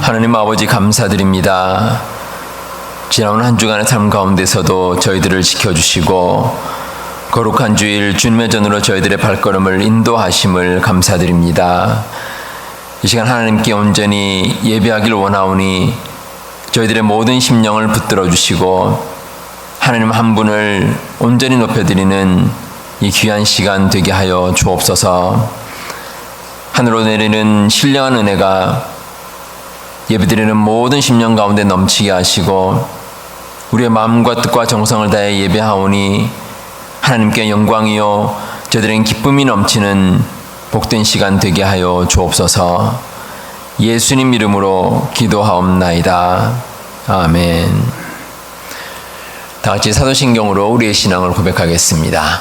하나님 아버지 감사드립니다. 지나온 한 주간의 삶 가운데서도 저희들을 지켜주시고 거룩한 주일 주님의 전으로 저희들의 발걸음을 인도하심을 감사드립니다. 이 시간 하나님께 온전히 예배하길 원하오니 저희들의 모든 심령을 붙들어 주시고 하나님 한 분을 온전히 높여드리는 이 귀한 시간 되게 하여 주옵소서. 하늘로 내리는 신령한 은혜가 예배드리는 모든 심령 가운데 넘치게 하시고 우리의 마음과 뜻과 정성을 다해 예배하오니 하나님께 영광이요 저희들은 기쁨이 넘치는 복된 시간 되게 하여 주옵소서. 예수님 이름으로 기도하옵나이다. 아멘. 다 같이 사도신경으로 우리의 신앙을 고백하겠습니다.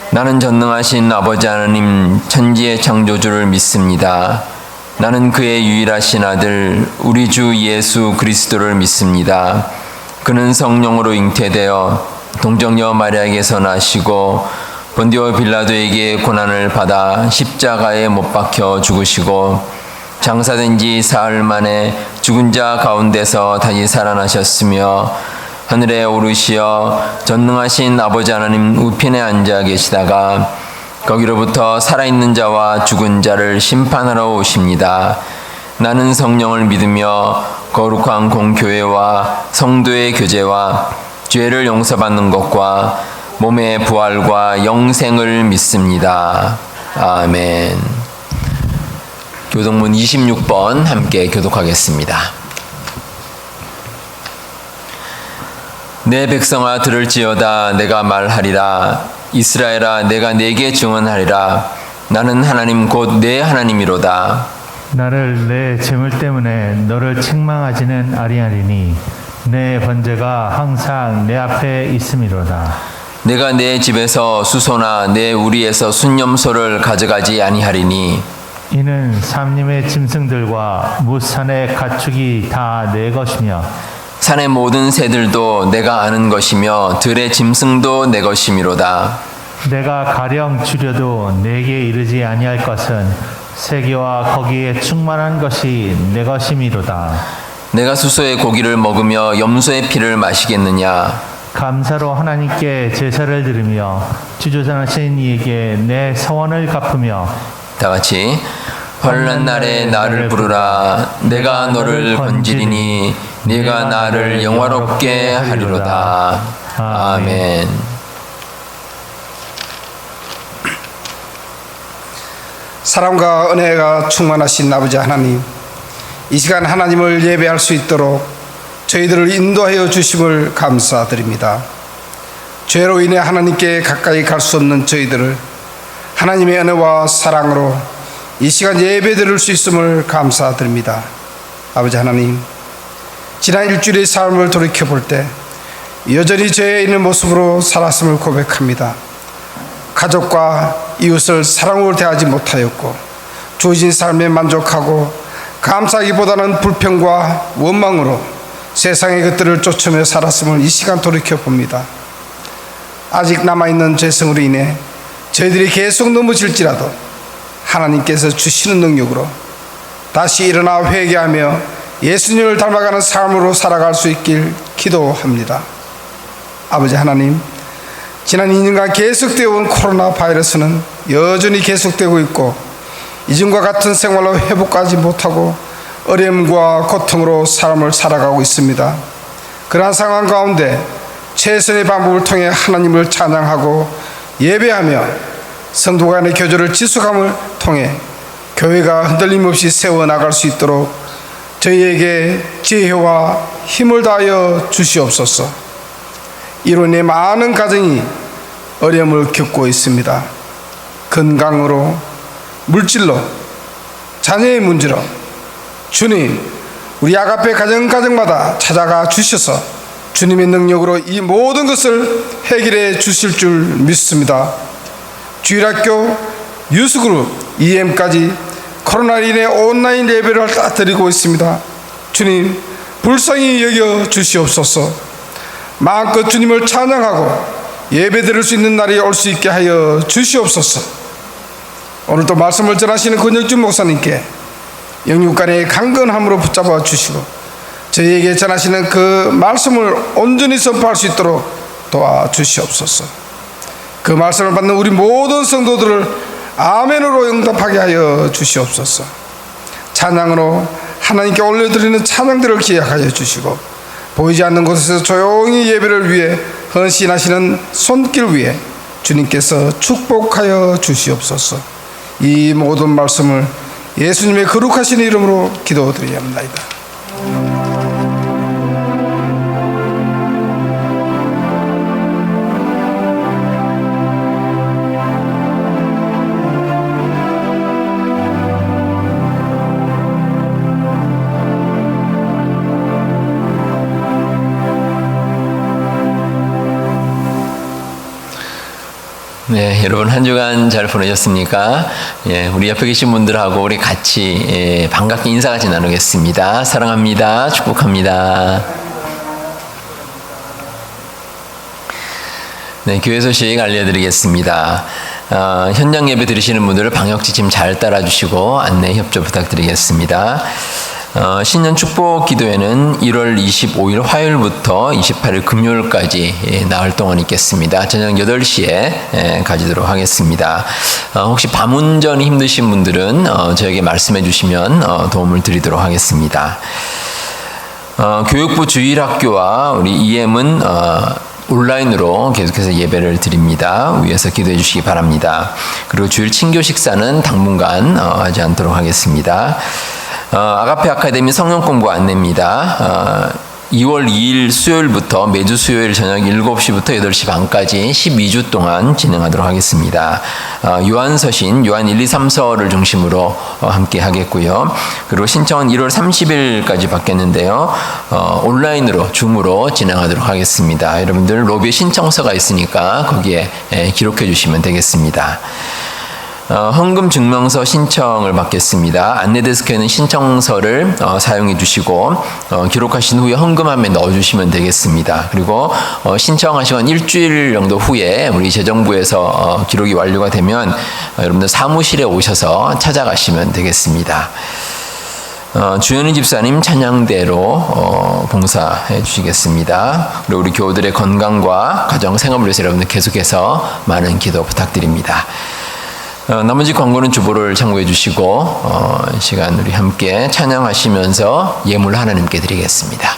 나는 전능하신 아버지 하나님 천지의 창조주를 믿습니다. 나는 그의 유일하신 아들 우리 주 예수 그리스도를 믿습니다. 그는 성령으로 잉태되어 동정녀 마리아에게서 나시고 본디오 빌라도에게 고난을 받아 십자가에 못 박혀 죽으시고 장사된 지 사흘 만에 죽은 자 가운데서 다시 살아나셨으며 하늘에 오르시어 전능하신 아버지 하나님 우편에 앉아 계시다가 거기로부터 살아있는 자와 죽은 자를 심판하러 오십니다. 나는 성령을 믿으며 거룩한 공교회와 성도의 교제와 죄를 용서받는 것과 몸의 부활과 영생을 믿습니다. 아멘. 교독문 26번 함께 교독하겠습니다. 내 백성아 들을지어다. 내가 말하리라. 이스라엘아 내가 네게 증언하리라. 나는 하나님 곧 내 하나님이로다. 나를 내 재물 때문에 너를 책망하지는 아니하리니 내 번제가 항상 내 앞에 있음이로다. 내가 내 집에서 수소나 내 우리에서 순념소를 가져가지 아니하리니 이는 삼림의 짐승들과 무산의 가축이 다 내 것이며 산의 모든 새들도 내가 아는 것이며 들의 짐승도 내 것이미로다. 내가 가령 주려도 내게 이르지 아니할 것은 세계와 거기에 충만한 것이 내 것이미로다. 내가 수소의 고기를 먹으며 염소의 피를 마시겠느냐. 감사로 하나님께 제사를 드리며 주조전하신 이에게 내 서원을 갚으며 다 같이 환난 날에 나를 부르라. 내가 너를 건지리니 네가 나를 영화롭게 하리로다. 아멘. 사랑과 은혜가 충만하신 아버지 하나님, 이 시간 하나님을 예배할 수 있도록 저희들을 인도하여 주심을 감사드립니다. 죄로 인해 하나님께 가까이 갈 수 없는 저희들을 하나님의 은혜와 사랑으로 이 시간 예배 드릴 수 있음을 감사드립니다. 아버지 하나님, 지난 일주일의 삶을 돌이켜볼 때 여전히 죄에 있는 모습으로 살았음을 고백합니다. 가족과 이웃을 사랑으로 대하지 못하였고 주어진 삶에 만족하고 감사하기보다는 불평과 원망으로 세상의 것들을 쫓으며 살았음을 이 시간 돌이켜봅니다. 아직 남아있는 죄성으로 인해 저희들이 계속 넘어질지라도 하나님께서 주시는 능력으로 다시 일어나 회개하며 예수님을 닮아가는 삶으로 살아갈 수 있길 기도합니다. 아버지 하나님, 지난 2년간 계속되어 온 코로나 바이러스는 여전히 계속되고 있고 이전과 같은 생활로 회복하지 못하고 어려움과 고통으로 삶을 살아가고 있습니다. 그러한 상황 가운데 최선의 방법을 통해 하나님을 찬양하고 예배하며 성도 간의 교제를 지속함을 통해 교회가 흔들림 없이 세워나갈 수 있도록 저희에게 지혜와 힘을 다하여 주시옵소서. 이로 인해 많은 가정이 어려움을 겪고 있습니다. 건강으로, 물질로, 자녀의 문제로 주님, 우리 아가페 가정마다 찾아가 주셔서 주님의 능력으로 이 모든 것을 해결해 주실 줄 믿습니다. 주일학교, 유스그룹, EM까지 코로나로 인해 온라인 예배를 드리고 있습니다. 주님, 불쌍히 여겨 주시옵소서. 마음껏 주님을 찬양하고 예배 드릴 수 있는 날이 올 수 있게 하여 주시옵소서. 오늘도 말씀을 전하시는 권혁준 목사님께 영육간의 강건함으로 붙잡아 주시고 저희에게 전하시는 그 말씀을 온전히 선포할 수 있도록 도와주시옵소서. 그 말씀을 받는 우리 모든 성도들을 아멘으로 응답하게 하여 주시옵소서. 찬양으로 하나님께 올려드리는 찬양들을 기약하여 주시고 보이지 않는 곳에서 조용히 예배를 위해 헌신하시는 손길 위에 주님께서 축복하여 주시옵소서. 이 모든 말씀을 예수님의 거룩하신 이름으로 기도드리옵나이다. 네, 여러분 한 주간 잘 보내셨습니까? 예, 우리 옆에 계신 분들하고 우리 같이 반갑게 인사 같이 나누겠습니다. 사랑합니다. 축복합니다. 네, 교회 소식 알려드리겠습니다. 현장 예배 들으시는 분들을 방역 지침 잘 따라주시고 안내 협조 부탁드리겠습니다. 신년 축복 기도회는 1월 25일 화요일부터 28일 금요일까지 나흘 동안 있겠습니다. 저녁 8시에 가지도록 하겠습니다. 혹시 밤 운전이 힘드신 분들은 저에게 말씀해 주시면 도움을 드리도록 하겠습니다. 교육부 주일학교와 우리 EM은 온라인으로 계속해서 예배를 드립니다. 위에서 기도해 주시기 바랍니다. 그리고 주일 친교 식사는 당분간 하지 않도록 하겠습니다. 아가페 아카데미 성령 공부 안내입니다. 2월 2일 수요일부터 매주 수요일 저녁 7시부터 8시 반까지 12주 동안 진행하도록 하겠습니다. 요한서신, 요한 1, 2, 3서를 중심으로 함께 하겠고요. 그리고 신청은 1월 30일까지 받겠는데요. 온라인으로, 줌으로 진행하도록 하겠습니다. 여러분들 로비에 신청서가 있으니까 거기에 기록해 주시면 되겠습니다. 헌금 증명서 신청을 받겠습니다. 안내데스크에는 신청서를 사용해 주시고 기록하신 후에 헌금함에 넣어 주시면 되겠습니다. 그리고 신청하시고 한 일주일 정도 후에 우리 재정부에서 기록이 완료가 되면 여러분들 사무실에 오셔서 찾아가시면 되겠습니다. 주현희 집사님 찬양대로 봉사해 주시겠습니다. 그리고 우리 교우들의 건강과 가정 생업을 위해서 여러분들 계속해서 많은 기도 부탁드립니다. 나머지 광고는 주보를 참고해 주시고 이 시간 우리 함께 찬양하시면서 예물 하나님께 드리겠습니다.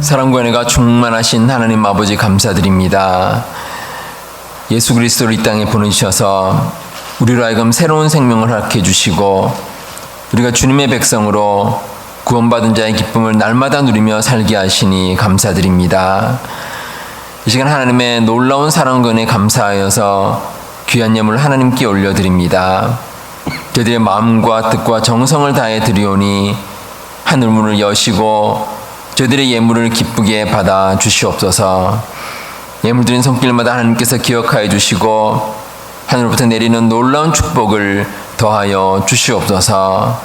사랑과 은혜가 충만하신 하나님 아버지 감사드립니다. 예수 그리스도를 이 땅에 보내주셔서 우리로 하여금 새로운 생명을 허락해 주시고 우리가 주님의 백성으로 구원받은 자의 기쁨을 날마다 누리며 살게 하시니 감사드립니다. 이 시간 하나님의 놀라운 사랑과 은혜에 감사하여서 귀한 예물 하나님께 올려드립니다. 저희들의 마음과 뜻과 정성을 다해 드리오니 하늘문을 여시고 저희들의 예물을 기쁘게 받아 주시옵소서. 예물 드린 손길마다 하나님께서 기억하여 주시고 하늘로부터 내리는 놀라운 축복을 더하여 주시옵소서.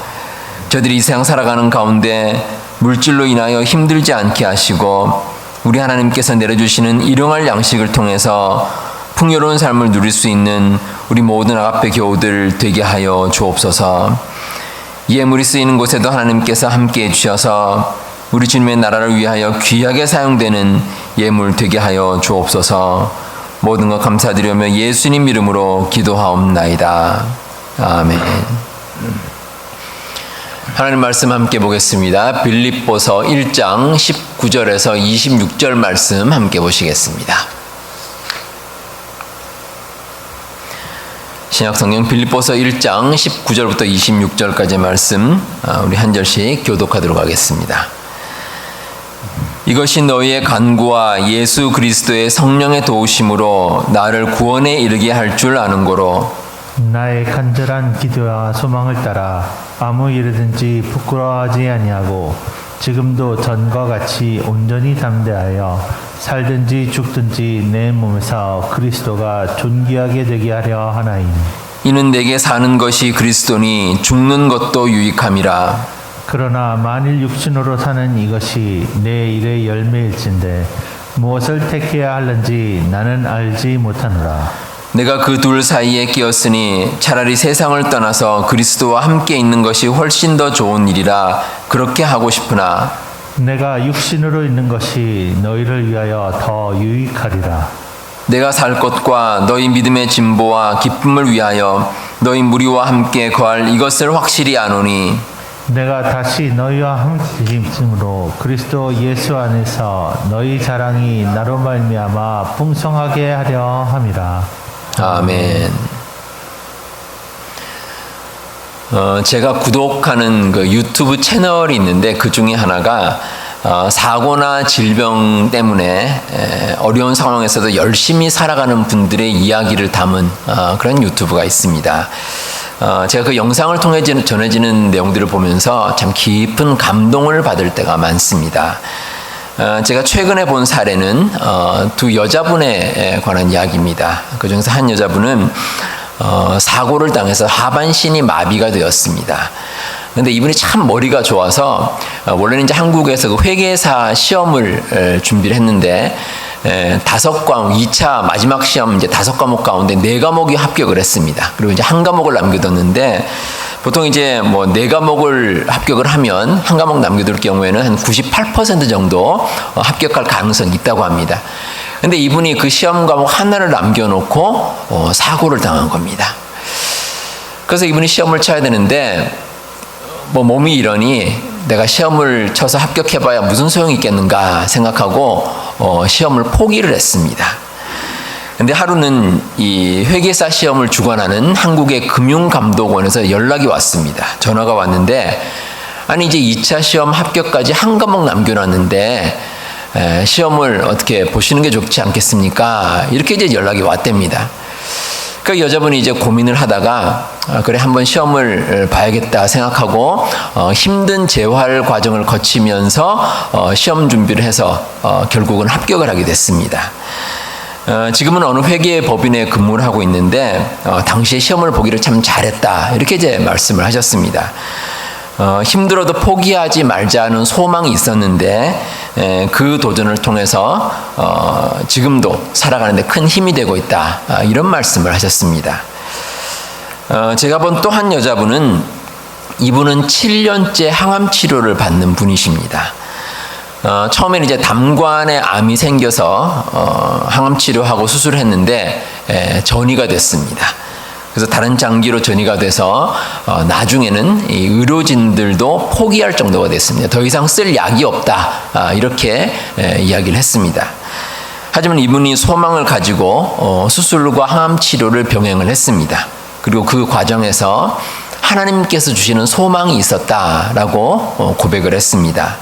저희들이 이 세상 살아가는 가운데 물질로 인하여 힘들지 않게 하시고 우리 하나님께서 내려주시는 일용할 양식을 통해서 풍요로운 삶을 누릴 수 있는 우리 모든 아가페 교우들 되게 하여 주옵소서. 예물이 쓰이는 곳에도 하나님께서 함께해 주셔서 우리 주님의 나라를 위하여 귀하게 사용되는 예물 되게 하여 주옵소서. 모든 것 감사드리며 예수님 이름으로 기도하옵나이다. 아멘. 하나님 말씀 함께 보겠습니다. 빌립보서 1장 19절에서 26절 말씀 함께 보시겠습니다. 신약성경 빌립보서 1장 19절부터 26절까지 말씀 우리 한 절씩 교독하도록 하겠습니다. 이것이 너희의 간구와 예수 그리스도의 성령의 도우심으로 나를 구원에 이르게 할 줄 아는 고로 나의 간절한 기도와 소망을 따라 아무 일이든지 부끄러워하지 아니하고 지금도 전과 같이 온전히 담대하여 살든지 죽든지 내 몸에서 그리스도가 존귀하게 되게 하려 하나이니 이는 내게 사는 것이 그리스도니 죽는 것도 유익함이라. 그러나 만일 육신으로 사는 이것이 내 일의 열매일진데 무엇을 택해야 할는지 나는 알지 못하노라. 내가 그 둘 사이에 끼었으니 차라리 세상을 떠나서 그리스도와 함께 있는 것이 훨씬 더 좋은 일이라 그렇게 하고 싶으나 내가 육신으로 있는 것이 너희를 위하여 더 유익하리라. 내가 살 것과 너희 믿음의 진보와 기쁨을 위하여 너희 무리와 함께 거할 이것을 확실히 아노니 내가 다시 너희와 함께 있음으로 그리스도 예수 안에서 너희 자랑이 나로 말미암아 풍성하게 하려 함이라. 아멘. 제가 구독하는 그 유튜브 채널이 있는데 그 중에 하나가 사고나 질병 때문에 어려운 상황에서도 열심히 살아가는 분들의 이야기를 담은 그런 유튜브가 있습니다. 제가 그 영상을 통해 전해지는 내용들을 보면서 참 깊은 감동을 받을 때가 많습니다. 제가 최근에 본 사례는 두 여자분에 관한 이야기입니다. 그 중에서 한 여자분은 사고를 당해서 하반신이 마비가 되었습니다. 근데 이분이 참 머리가 좋아서 원래는 이제 한국에서 그 회계사 시험을 준비를 했는데 5과목 2차 마지막 시험 이제 5과목 가운데 4과목이 합격을 했습니다. 그리고 이제 한 과목을 남겨뒀는데 보통 이제 뭐 4과목을 합격을 하면 한 과목 남겨둘 경우에는 한 98% 정도 합격할 가능성이 있다고 합니다. 근데 이분이 그 시험 과목 하나를 남겨놓고 사고를 당한 겁니다. 그래서 이분이 시험을 쳐야 되는데 뭐 몸이 이러니 내가 시험을 쳐서 합격해봐야 무슨 소용이 있겠는가 생각하고 시험을 포기를 했습니다. 근데 하루는 이 회계사 시험을 주관하는 한국의 금융감독원에서 연락이 왔습니다. 전화가 왔는데 아니 이제 2차 시험 합격까지 한 과목 남겨놨는데 시험을 어떻게 보시는 게 좋지 않겠습니까? 이렇게 이제 연락이 왔답니다. 그 여자분이 이제 고민을 하다가 그래 한번 시험을 봐야겠다 생각하고 힘든 재활 과정을 거치면서 시험 준비를 해서 결국은 합격을 하게 됐습니다. 지금은 어느 회계 법인에 근무를 하고 있는데 당시에 시험을 보기를 참 잘했다 이렇게 이제 말씀을 하셨습니다. 힘들어도 포기하지 말자는 소망이 있었는데 그 도전을 통해서 지금도 살아가는 데 큰 힘이 되고 있다 이런 말씀을 하셨습니다. 제가 본 또 한 여자분은 이분은 7년째 항암 치료를 받는 분이십니다. 처음에는 이제 담관에 암이 생겨서 항암 치료하고 수술을 했는데 전이가 됐습니다. 그래서 다른 장기로 전이가 돼서 나중에는 이 의료진들도 포기할 정도가 됐습니다. 더 이상 쓸 약이 없다 이렇게 이야기를 했습니다. 하지만 이분이 소망을 가지고 수술과 항암 치료를 병행을 했습니다. 그리고 그 과정에서 하나님께서 주시는 소망이 있었다라고 고백을 했습니다.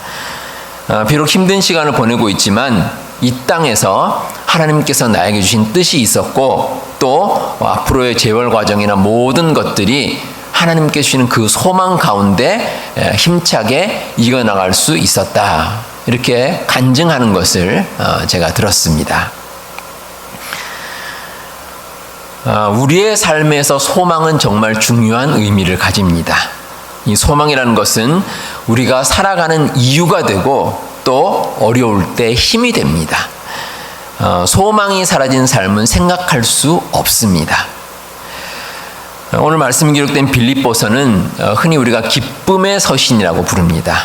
비록 힘든 시간을 보내고 있지만 이 땅에서 하나님께서 나에게 주신 뜻이 있었고 또 앞으로의 재활 과정이나 모든 것들이 하나님께 주시는 그 소망 가운데 힘차게 이겨나갈 수 있었다. 이렇게 간증하는 것을 제가 들었습니다. 우리의 삶에서 소망은 정말 중요한 의미를 가집니다. 이 소망이라는 것은 우리가 살아가는 이유가 되고 또 어려울 때 힘이 됩니다. 소망이 사라진 삶은 생각할 수 없습니다. 오늘 말씀 기록된 빌립보서는 흔히 우리가 기쁨의 서신이라고 부릅니다.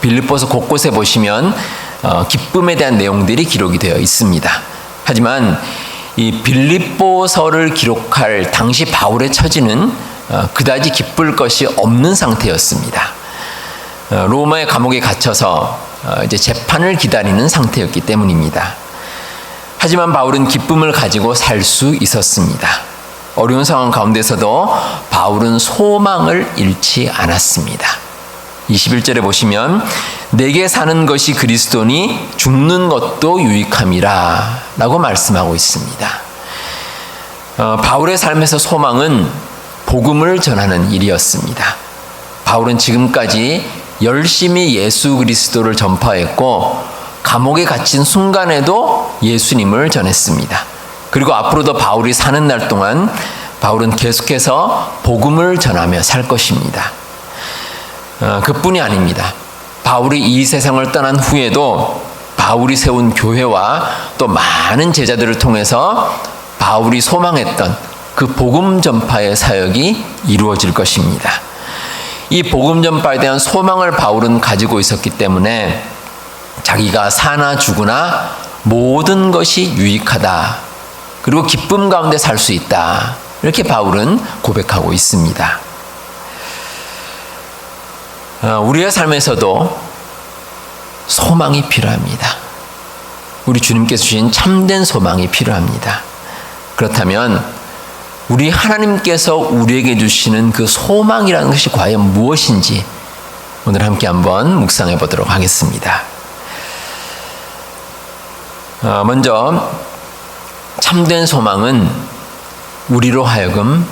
빌립보서 곳곳에 보시면 기쁨에 대한 내용들이 기록이 되어 있습니다. 하지만 이 빌립보서를 기록할 당시 바울의 처지는 그다지 기쁠 것이 없는 상태였습니다. 로마의 감옥에 갇혀서 이제 재판을 기다리는 상태였기 때문입니다. 하지만 바울은 기쁨을 가지고 살 수 있었습니다. 어려운 상황 가운데서도 바울은 소망을 잃지 않았습니다. 21절에 보시면 내게 사는 것이 그리스도니 죽는 것도 유익함이라 라고 말씀하고 있습니다. 바울의 삶에서 소망은 복음을 전하는 일이었습니다. 바울은 지금까지 열심히 예수 그리스도를 전파했고 감옥에 갇힌 순간에도 예수님을 전했습니다. 그리고 앞으로도 바울이 사는 날 동안 바울은 계속해서 복음을 전하며 살 것입니다. 그뿐이 아닙니다. 바울이 이 세상을 떠난 후에도 바울이 세운 교회와 또 많은 제자들을 통해서 바울이 소망했던 그 복음 전파의 사역이 이루어질 것입니다. 이 복음 전파에 대한 소망을 바울은 가지고 있었기 때문에 자기가 사나 죽으나 모든 것이 유익하다. 그리고 기쁨 가운데 살 수 있다. 이렇게 바울은 고백하고 있습니다. 우리의 삶에서도 소망이 필요합니다. 우리 주님께서 주신 참된 소망이 필요합니다. 그렇다면 우리 하나님께서 우리에게 주시는 그 소망이라는 것이 과연 무엇인지 오늘 함께 한번 묵상해 보도록 하겠습니다. 먼저 참된 소망은 우리로 하여금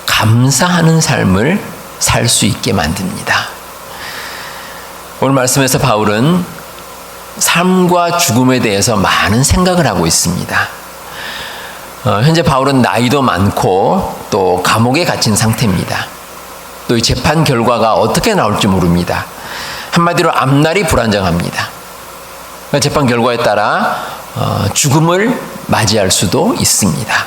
감사하는 삶을 살 수 있게 만듭니다. 오늘 말씀에서 바울은 삶과 죽음에 대해서 많은 생각을 하고 있습니다. 현재 바울은 나이도 많고 또 감옥에 갇힌 상태입니다. 또 이 재판 결과가 어떻게 나올지 모릅니다. 한마디로 앞날이 불안정합니다. 재판 결과에 따라 죽음을 맞이할 수도 있습니다.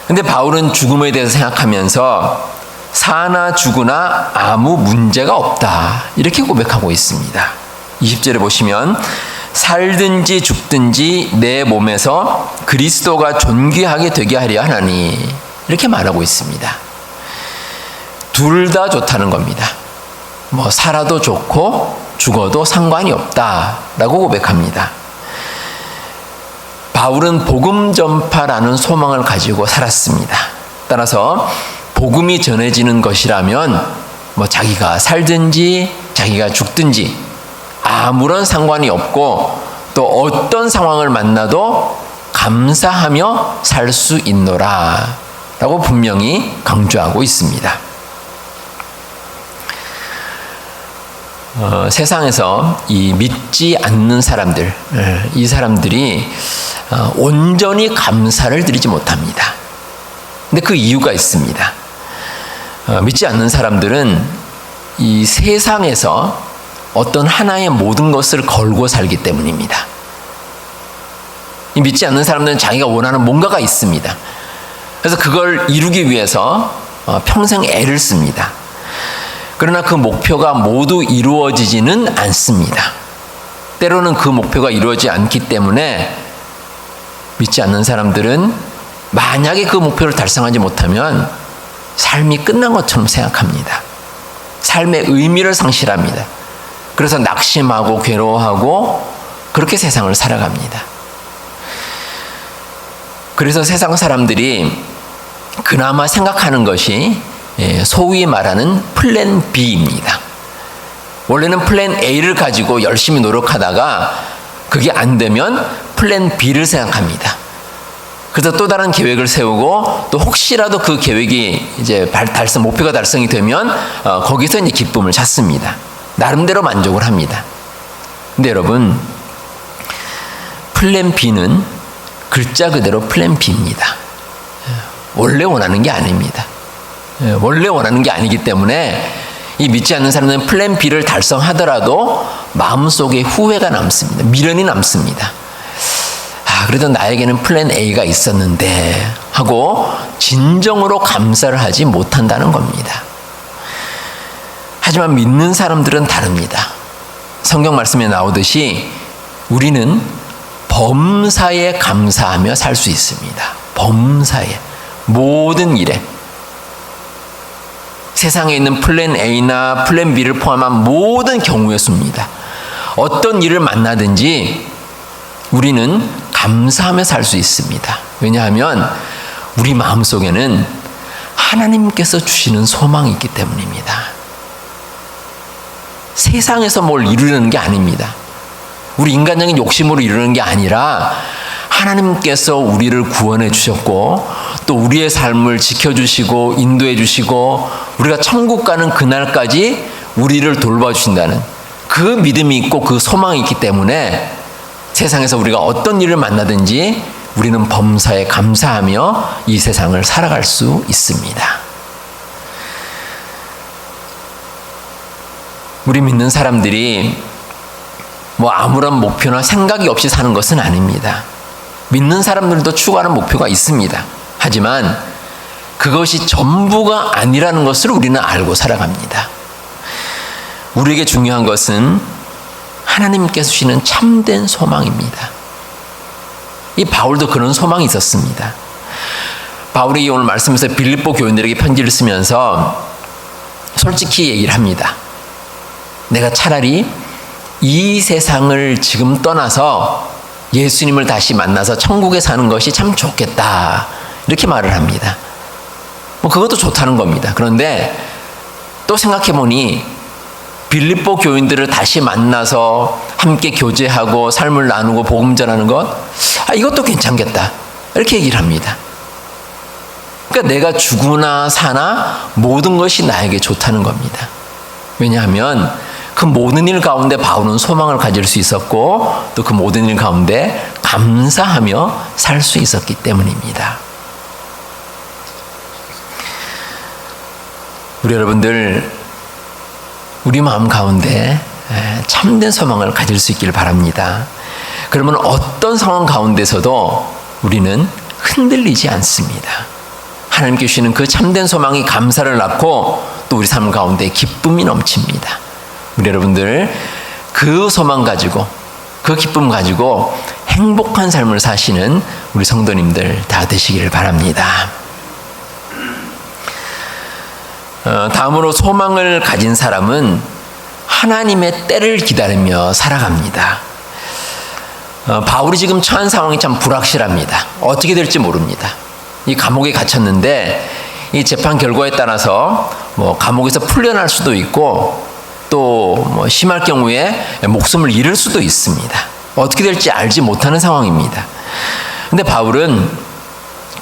근데 바울은 죽음에 대해서 생각하면서 사나 죽으나 아무 문제가 없다. 이렇게 고백하고 있습니다. 20절에 보시면 살든지 죽든지 내 몸에서 그리스도가 존귀하게 되게 하려 하나니 이렇게 말하고 있습니다. 둘 다 좋다는 겁니다. 살아도 좋고 죽어도 상관이 없다라고 고백합니다. 바울은 복음 전파라는 소망을 가지고 살았습니다. 따라서 복음이 전해지는 것이라면 자기가 살든지 자기가 죽든지 아무런 상관이 없고 또 어떤 상황을 만나도 감사하며 살 수 있노라 라고 분명히 강조하고 있습니다. 세상에서 이 믿지 않는 사람들, 이 사람들이 온전히 감사를 드리지 못합니다. 근데 그 이유가 있습니다. 믿지 않는 사람들은 이 세상에서 어떤 하나의 모든 것을 걸고 살기 때문입니다. 이 믿지 않는 사람들은 자기가 원하는 뭔가가 있습니다. 그래서 그걸 이루기 위해서 평생 애를 씁니다. 그러나 그 목표가 모두 이루어지지는 않습니다. 때로는 그 목표가 이루어지지 않기 때문에 믿지 않는 사람들은 만약에 그 목표를 달성하지 못하면 삶이 끝난 것처럼 생각합니다. 삶의 의미를 상실합니다. 그래서 낙심하고 괴로워하고 그렇게 세상을 살아갑니다. 그래서 세상 사람들이 그나마 생각하는 것이 소위 말하는 플랜 B입니다. 원래는 플랜 A를 가지고 열심히 노력하다가 그게 안 되면 플랜 B를 생각합니다. 그래서 또 다른 계획을 세우고 또 혹시라도 그 계획이 이제 목표가 달성이 되면 거기서 이제 기쁨을 찾습니다. 나름대로 만족을 합니다. 근데 여러분, 플랜 B는 글자 그대로 플랜 B입니다. 원래 원하는 게 아닙니다. 원래 원하는 게 아니기 때문에 이 믿지 않는 사람들은 플랜 B를 달성하더라도 마음속에 후회가 남습니다. 미련이 남습니다. 그래도 나에게는 플랜 A가 있었는데 하고 진정으로 감사를 하지 못한다는 겁니다. 하지만 믿는 사람들은 다릅니다. 성경 말씀에 나오듯이 우리는 범사에 감사하며 살 수 있습니다. 범사에, 모든 일에. 세상에 있는 플랜 A나 플랜 B를 포함한 모든 경우의 수입니다. 어떤 일을 만나든지 우리는 감사하며 살 수 있습니다. 왜냐하면 우리 마음속에는 하나님께서 주시는 소망이 있기 때문입니다. 세상에서 뭘 이루려는 게 아닙니다. 우리 인간적인 욕심으로 이루는 게 아니라 하나님께서 우리를 구원해 주셨고 또 우리의 삶을 지켜주시고 인도해 주시고 우리가 천국 가는 그날까지 우리를 돌봐주신다는 그 믿음이 있고 그 소망이 있기 때문에 세상에서 우리가 어떤 일을 만나든지 우리는 범사에 감사하며 이 세상을 살아갈 수 있습니다. 우리 믿는 사람들이 뭐 아무런 목표나 생각이 없이 사는 것은 아닙니다. 믿는 사람들도 추구하는 목표가 있습니다. 하지만 그것이 전부가 아니라는 것을 우리는 알고 살아갑니다. 우리에게 중요한 것은 하나님께서 주시는 참된 소망입니다. 이 바울도 그런 소망이 있었습니다. 바울이 오늘 말씀에서 빌립보 교인들에게 편지를 쓰면서 솔직히 얘기를 합니다. 내가 차라리 이 세상을 지금 떠나서 예수님을 다시 만나서 천국에 사는 것이 참 좋겠다. 이렇게 말을 합니다. 뭐 그것도 좋다는 겁니다. 그런데 또 생각해 보니 빌립보 교인들을 다시 만나서 함께 교제하고 삶을 나누고 복음 전하는 것, 이것도 괜찮겠다. 이렇게 얘기를 합니다. 그러니까 내가 죽으나 사나 모든 것이 나에게 좋다는 겁니다. 왜냐하면 그 모든 일 가운데 바울은 소망을 가질 수 있었고 또 그 모든 일 가운데 감사하며 살 수 있었기 때문입니다. 우리 여러분들 우리 마음 가운데 참된 소망을 가질 수 있기를 바랍니다. 그러면 어떤 상황 가운데서도 우리는 흔들리지 않습니다. 하나님께 주시는 그 참된 소망이 감사를 낳고 또 우리 삶 가운데 기쁨이 넘칩니다. 우리 여러분들 그 소망 가지고 그 기쁨 가지고 행복한 삶을 사시는 우리 성도님들 다 되시기를 바랍니다. 다음으로 소망을 가진 사람은 하나님의 때를 기다리며 살아갑니다. 바울이 지금 처한 상황이 참 불확실합니다. 어떻게 될지 모릅니다. 이 감옥에 갇혔는데 이 재판 결과에 따라서 뭐 감옥에서 풀려날 수도 있고 또 뭐 심할 경우에 목숨을 잃을 수도 있습니다. 어떻게 될지 알지 못하는 상황입니다. 근데 바울은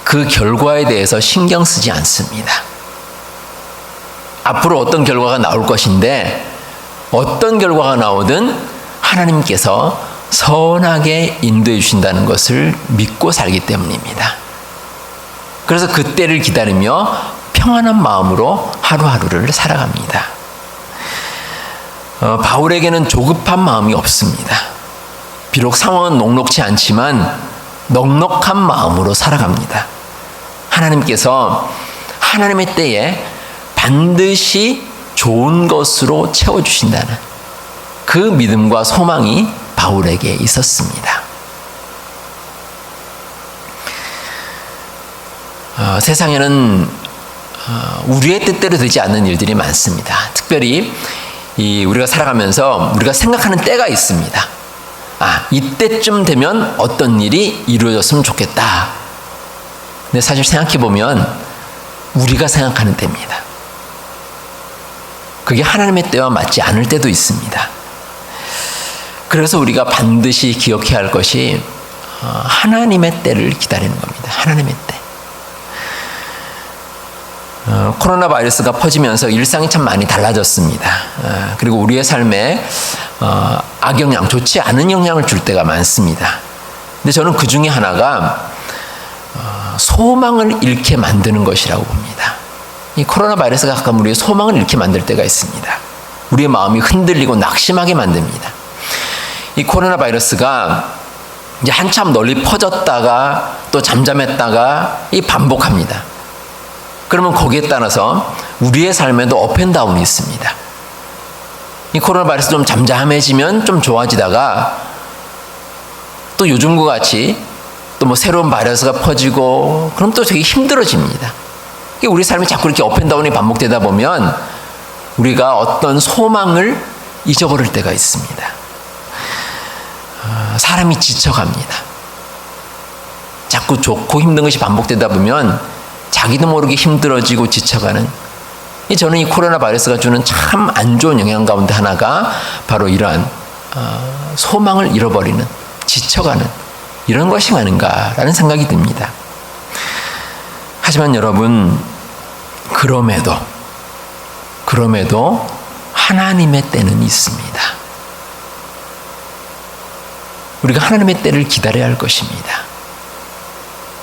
그 결과에 대해서 신경 쓰지 않습니다. 앞으로 어떤 결과가 나올 것인데 어떤 결과가 나오든 하나님께서 선하게 인도해 주신다는 것을 믿고 살기 때문입니다. 그래서 그 때를 기다리며 평안한 마음으로 하루하루를 살아갑니다. 바울에게는 조급한 마음이 없습니다. 비록 상황은 녹록지 않지만 넉넉한 마음으로 살아갑니다. 하나님께서 하나님의 때에 반드시 좋은 것으로 채워주신다는 그 믿음과 소망이 바울에게 있었습니다. 세상에는 우리의 뜻대로 되지 않는 일들이 많습니다. 특별히 우리가 살아가면서 우리가 생각하는 때가 있습니다. 이때쯤 되면 어떤 일이 이루어졌으면 좋겠다. 근데 사실 생각해보면 우리가 생각하는 때입니다. 그게 하나님의 때와 맞지 않을 때도 있습니다. 그래서 우리가 반드시 기억해야 할 것이 하나님의 때를 기다리는 겁니다. 하나님의 때. 코로나 바이러스가 퍼지면서 일상이 참 많이 달라졌습니다. 그리고 우리의 삶에 악영향, 좋지 않은 영향을 줄 때가 많습니다. 근데 저는 그 중에 하나가 소망을 잃게 만드는 것이라고 봅니다. 이 코로나 바이러스가 가끔 우리의 소망을 잃게 만들 때가 있습니다. 우리의 마음이 흔들리고 낙심하게 만듭니다. 이 코로나 바이러스가 이제 한참 널리 퍼졌다가 또 잠잠했다가 반복합니다. 그러면 거기에 따라서 우리의 삶에도 업앤다운이 있습니다. 이 코로나 바이러스 좀 잠잠해지면 좀 좋아지다가 또 요즘과 같이 또 뭐 새로운 바이러스가 퍼지고 그럼 또 되게 힘들어집니다. 우리 삶이 자꾸 이렇게 업앤다운이 반복되다 보면 우리가 어떤 소망을 잊어버릴 때가 있습니다. 사람이 지쳐갑니다. 자꾸 좋고 힘든 것이 반복되다 보면 자기도 모르게 힘들어지고 지쳐가는, 저는 이 코로나 바이러스가 주는 참 안 좋은 영향 가운데 하나가 바로 이러한 소망을 잃어버리는, 지쳐가는 이런 것이 아닌가라는 생각이 듭니다. 하지만 여러분, 그럼에도 하나님의 때는 있습니다. 우리가 하나님의 때를 기다려야 할 것입니다.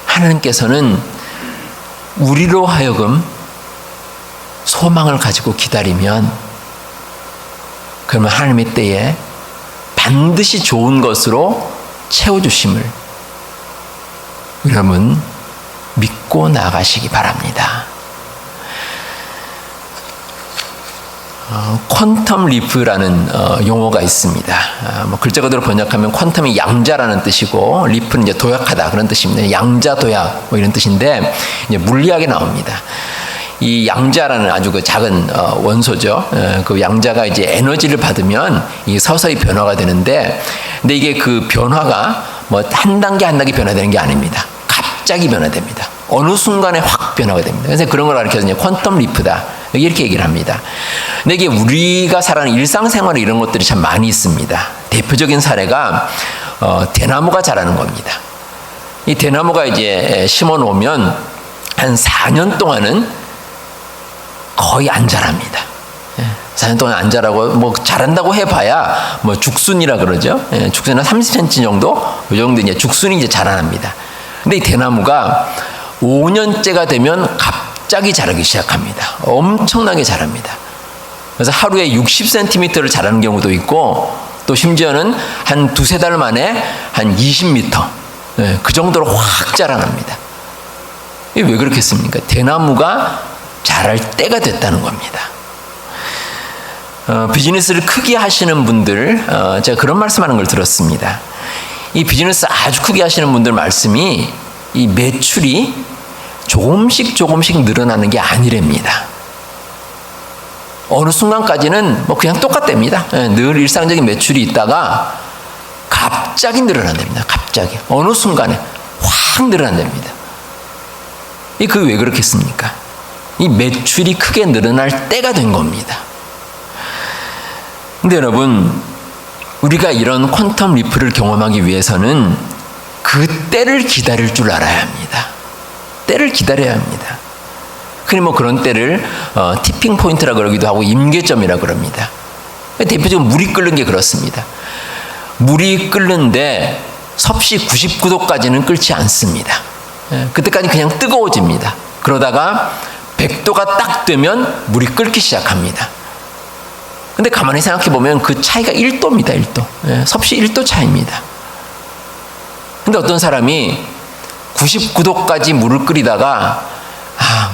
하나님께서는 우리로 하여금 소망을 가지고 기다리면, 그러면 하나님의 때에 반드시 좋은 것으로 채워주심을 여러분 믿고 나가시기 바랍니다. 퀀텀 리프라는 용어가 있습니다. 글자 그대로 번역하면 퀀텀이 양자라는 뜻이고 리프는 이제 도약하다 그런 뜻입니다. 양자 도약 이런 뜻인데 이제 물리학에 나옵니다. 이 양자라는 아주 그 작은 원소죠. 그 양자가 이제 에너지를 받으면 이게 서서히 변화가 되는데, 근데 이게 그 변화가 뭐 한 단계 한 단계 변화되는 게 아닙니다. 갑자기 변화됩니다. 어느 순간에 확 변화가 됩니다. 그래서 그런 걸 가르쳐서 퀀텀 리프다 이렇게 얘기를 합니다. 근데 이게 우리가 살아가는 일상생활에 이런 것들이 참 많이 있습니다. 대표적인 사례가 대나무가 자라는 겁니다. 이 대나무가 이제 심어 놓으면 한 4년 동안은 거의 안 자랍니다. 4년 동안 안 자라고, 뭐 자란다고 해봐야 뭐 죽순이라 그러죠. 죽순은 30cm 정도, 이 정도 이제 죽순이 이제 자라납니다. 근데 이 대나무가 5년째가 되면 갑자기 자라기 시작합니다. 엄청나게 자랍니다. 그래서 하루에 60cm를 자라는 경우도 있고, 또 심지어는 한 두세 달 만에 한 20m, 그 정도로 확 자라납니다. 이게 왜 그렇겠습니까? 대나무가 자랄 때가 됐다는 겁니다. 비즈니스를 크게 하시는 분들, 제가 그런 말씀하는 걸 들었습니다. 이 비즈니스 아주 크게 하시는 분들 말씀이 이 매출이 조금씩 늘어나는 게 아니랍니다. 어느 순간까지는 뭐 그냥 똑같답니다. 늘 일상적인 매출이 있다가 갑자기 늘어난답니다. 갑자기 어느 순간에 확 늘어난답니다. 그게 왜 그렇겠습니까? 이 매출이 크게 늘어날 때가 된 겁니다. 근데 여러분, 우리가 이런 퀀텀 리프를 경험하기 위해서는 그 때를 기다릴 줄 알아야 합니다. 때를 기다려야 합니다. 흔히 뭐 그런 때를 티핑 포인트라 그러기도 하고 임계점이라 그럽니다. 대표적으로 물이 끓는 게 그렇습니다. 물이 끓는데 섭씨 99도까지는 끓지 않습니다. 그때까지 그냥 뜨거워집니다. 그러다가 100도가 딱 되면 물이 끓기 시작합니다. 근데 가만히 생각해 보면 그 차이가 1도입니다. 1도. 섭씨 1도 차이입니다. 근데 어떤 사람이 99도까지 물을 끓이다가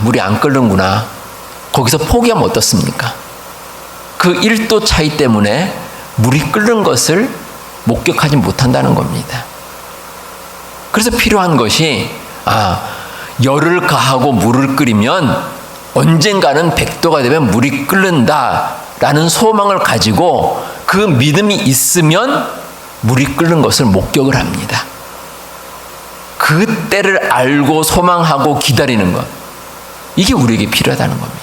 물이 안 끓는구나. 거기서 포기하면 어떻습니까? 그 1도 차이 때문에 물이 끓는 것을 목격하지 못한다는 겁니다. 그래서 필요한 것이 열을 가하고 물을 끓이면 언젠가는 100도가 되면 물이 끓는다라는 소망을 가지고 그 믿음이 있으면 물이 끓는 것을 목격을 합니다. 그 때를 알고 소망하고 기다리는 것, 이게 우리에게 필요하다는 겁니다.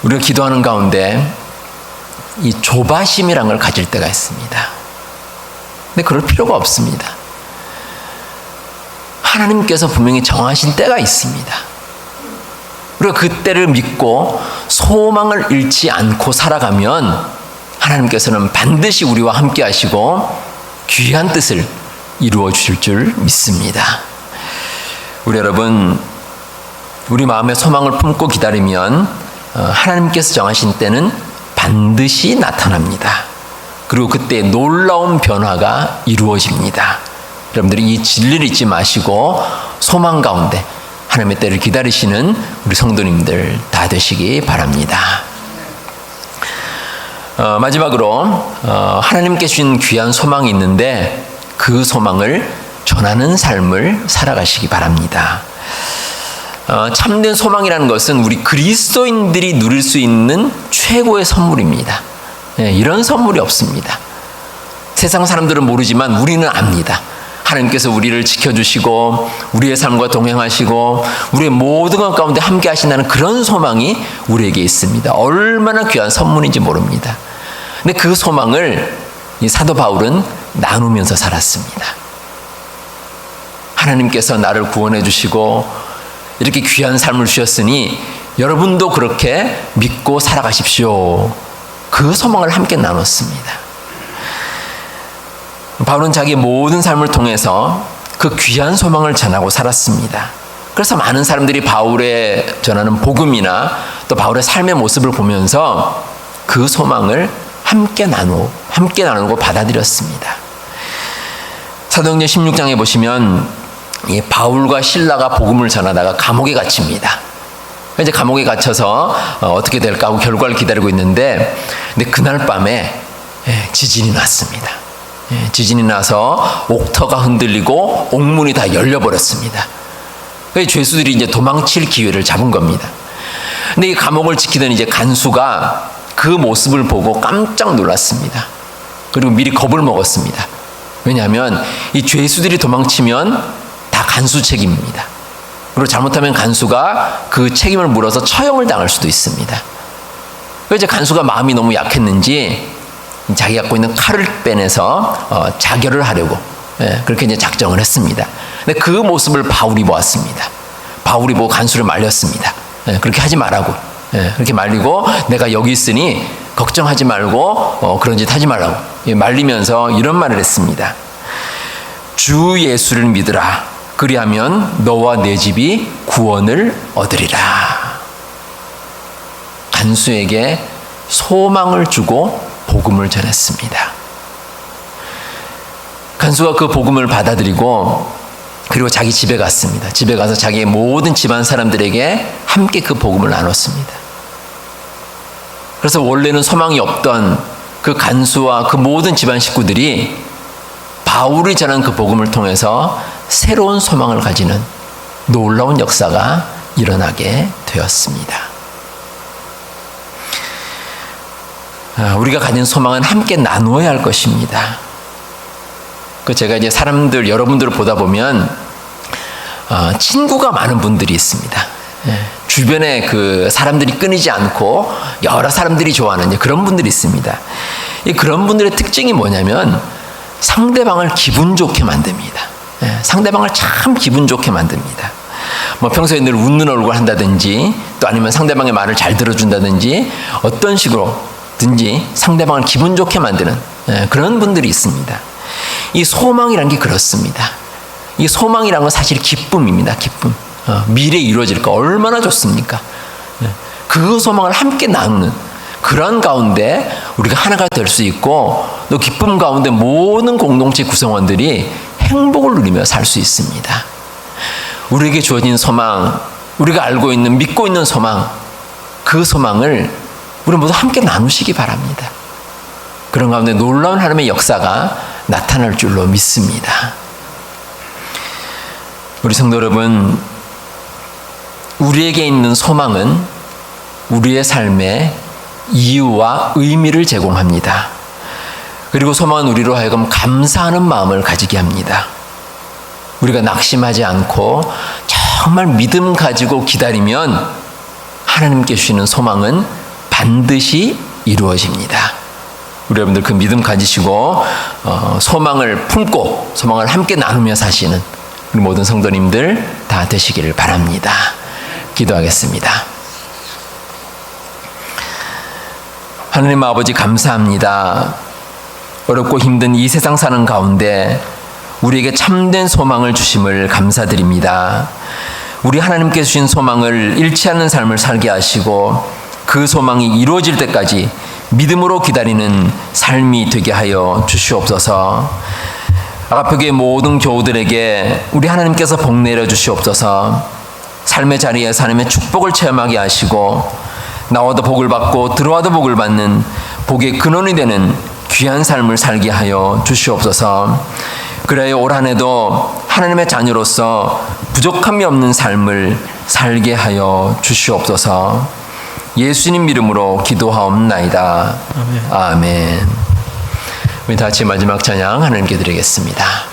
우리가 기도하는 가운데 이 조바심이란 걸 가질 때가 있습니다. 근데 그럴 필요가 없습니다. 하나님께서 분명히 정하신 때가 있습니다. 우리가 그 때를 믿고 소망을 잃지 않고 살아가면 하나님께서는 반드시 우리와 함께 하시고 귀한 뜻을 이루어 주실 줄 믿습니다. 우리 여러분, 우리 마음에 소망을 품고 기다리면 하나님께서 정하신 때는 반드시 나타납니다. 그리고 그때 놀라운 변화가 이루어집니다. 여러분들이 이 진리를 잊지 마시고 소망 가운데 하나님의 때를 기다리시는 우리 성도님들 다 되시기 바랍니다. 마지막으로 하나님께 주신 귀한 소망이 있는데 그 소망을 원하는 삶을 살아가시기 바랍니다. 참된 소망이라는 것은 우리 그리스도인들이 누릴 수 있는 최고의 선물입니다. 이런 선물이 없습니다. 세상 사람들은 모르지만 우리는 압니다. 하나님께서 우리를 지켜주시고 우리의 삶과 동행하시고 우리의 모든 것 가운데 함께 하신다는 그런 소망이 우리에게 있습니다. 얼마나 귀한 선물인지 모릅니다. 근데 그 소망을 이 사도 바울은 나누면서 살았습니다. 하나님께서 나를 구원해 주시고 이렇게 귀한 삶을 주셨으니 여러분도 그렇게 믿고 살아가십시오. 그 소망을 함께 나눴습니다. 바울은 자기의 모든 삶을 통해서 그 귀한 소망을 전하고 살았습니다. 그래서 많은 사람들이 바울의 전하는 복음이나 또 바울의 삶의 모습을 보면서 그 소망을 함께 나누고 받아들였습니다. 사도행전 16장에 보시면 이 바울과 실라가 복음을 전하다가 감옥에 갇힙니다. 이제 감옥에 갇혀서 어떻게 될까 하고 결과를 기다리고 있는데, 근데 그날 밤에 지진이 났습니다. 지진이 나서 옥터가 흔들리고 옥문이 다 열려버렸습니다. 죄수들이 이제 도망칠 기회를 잡은 겁니다. 근데 이 감옥을 지키던 이제 간수가 그 모습을 보고 깜짝 놀랐습니다. 그리고 미리 겁을 먹었습니다. 왜냐하면 이 죄수들이 도망치면 다 간수 책임입니다. 그리고 잘못하면 간수가 그 책임을 물어서 처형을 당할 수도 있습니다. 그래서 이제 간수가 마음이 너무 약했는지 자기가 갖고 있는 칼을 빼내서 자결을 하려고 그렇게 이제 작정을 했습니다. 근데 그 모습을 바울이 보았습니다. 바울이 보고 간수를 말렸습니다. 그렇게 하지 말라고. 그렇게 말리고 내가 여기 있으니 걱정하지 말고 그런 짓 하지 말라고 말리면서 이런 말을 했습니다. 주 예수를 믿으라. 그리하면 너와 내 집이 구원을 얻으리라. 간수에게 소망을 주고 복음을 전했습니다. 간수가 그 복음을 받아들이고 그리고 자기 집에 갔습니다. 집에 가서 자기의 모든 집안 사람들에게 함께 그 복음을 나눴습니다. 그래서 원래는 소망이 없던 그 간수와 그 모든 집안 식구들이 바울이 전한 그 복음을 통해서 새로운 소망을 가지는 놀라운 역사가 일어나게 되었습니다. 우리가 가진 소망은 함께 나누어야 할 것입니다. 제가 이제 사람들, 여러분들을 보다 보면 친구가 많은 분들이 있습니다. 주변에 그 사람들이 끊이지 않고 여러 사람들이 좋아하는 그런 분들이 있습니다. 그런 분들의 특징이 뭐냐면 상대방을 기분 좋게 만듭니다. 상대방을 참 기분 좋게 만듭니다. 평소에 늘 웃는 얼굴 한다든지 또 아니면 상대방의 말을 잘 들어준다든지 어떤 식으로든지 상대방을 기분 좋게 만드는 그런 분들이 있습니다. 이 소망이란 게 그렇습니다. 이 소망이란 건 사실 기쁨입니다. 기쁨. 미래에 이루어질까 얼마나 좋습니까? 그 소망을 함께 나누는 그런 가운데 우리가 하나가 될 수 있고 또 기쁨 가운데 모든 공동체 구성원들이 행복을 누리며 살 수 있습니다. 우리에게 주어진 소망, 우리가 알고 있는 믿고 있는 소망, 그 소망을 우리 모두 함께 나누시기 바랍니다. 그런 가운데 놀라운 하나님의 역사가 나타날 줄로 믿습니다. 우리 성도 여러분, 우리에게 있는 소망은 우리의 삶에 이유와 의미를 제공합니다. 그리고 소망은 우리로 하여금 감사하는 마음을 가지게 합니다. 우리가 낙심하지 않고 정말 믿음 가지고 기다리면 하나님께 주시는 소망은 반드시 이루어집니다. 우리 여러분들 그 믿음 가지시고 소망을 품고 소망을 함께 나누며 사시는 우리 모든 성도님들 다 되시기를 바랍니다. 기도하겠습니다. 하나님 아버지 감사합니다. 어렵고 힘든 이 세상 사는 가운데 우리에게 참된 소망을 주심을 감사드립니다. 우리 하나님께 주신 소망을 잃지 않는 삶을 살게 하시고 그 소망이 이루어질 때까지 믿음으로 기다리는 삶이 되게 하여 주시옵소서. 아가표교의 모든 교우들에게 우리 하나님께서 복 내려 주시옵소서. 삶의 자리에서 하나님의 축복을 체험하게 하시고 나와도 복을 받고 들어와도 복을 받는 복의 근원이 되는 귀한 삶을 살게 하여 주시옵소서. 그래야 올 한 해도 하나님의 자녀로서 부족함이 없는 삶을 살게 하여 주시옵소서. 예수님 이름으로 기도하옵나이다. 아멘. 우리 다 같이 마지막 찬양 하나님께 드리겠습니다.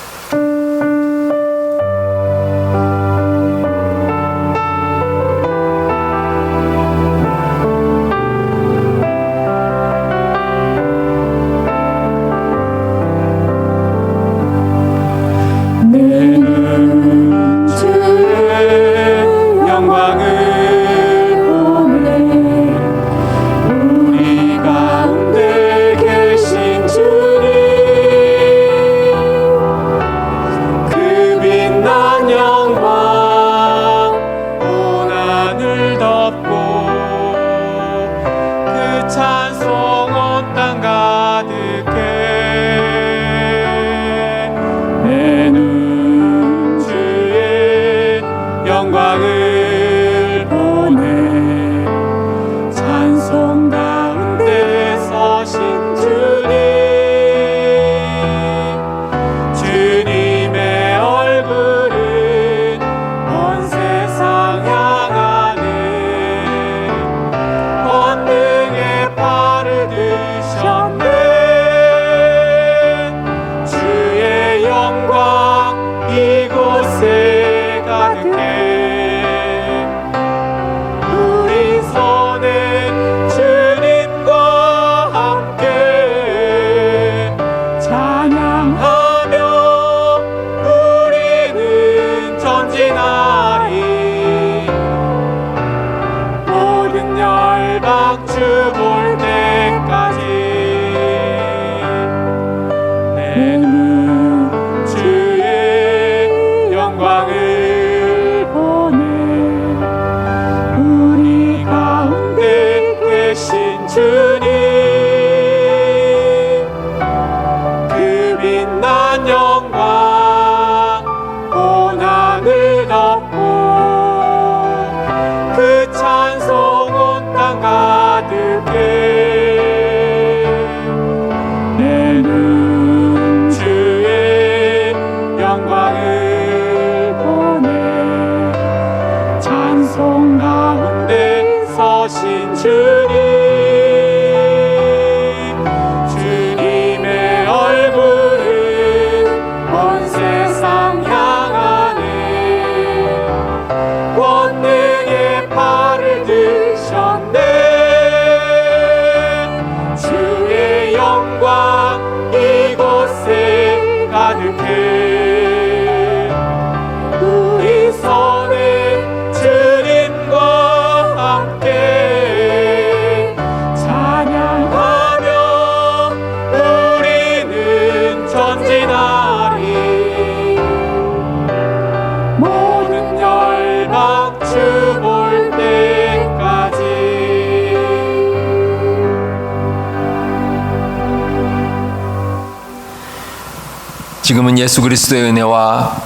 지금은 예수 그리스도의 은혜와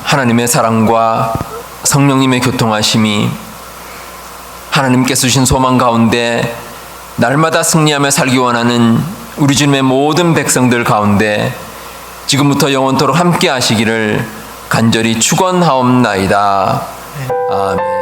하나님의 사랑과 성령님의 교통하심이 하나님께서 주신 소망 가운데 날마다 승리하며 살기 원하는 우리 주님의 모든 백성들 가운데 지금부터 영원토록 함께 하시기를 간절히 축원하옵나이다. 아멘.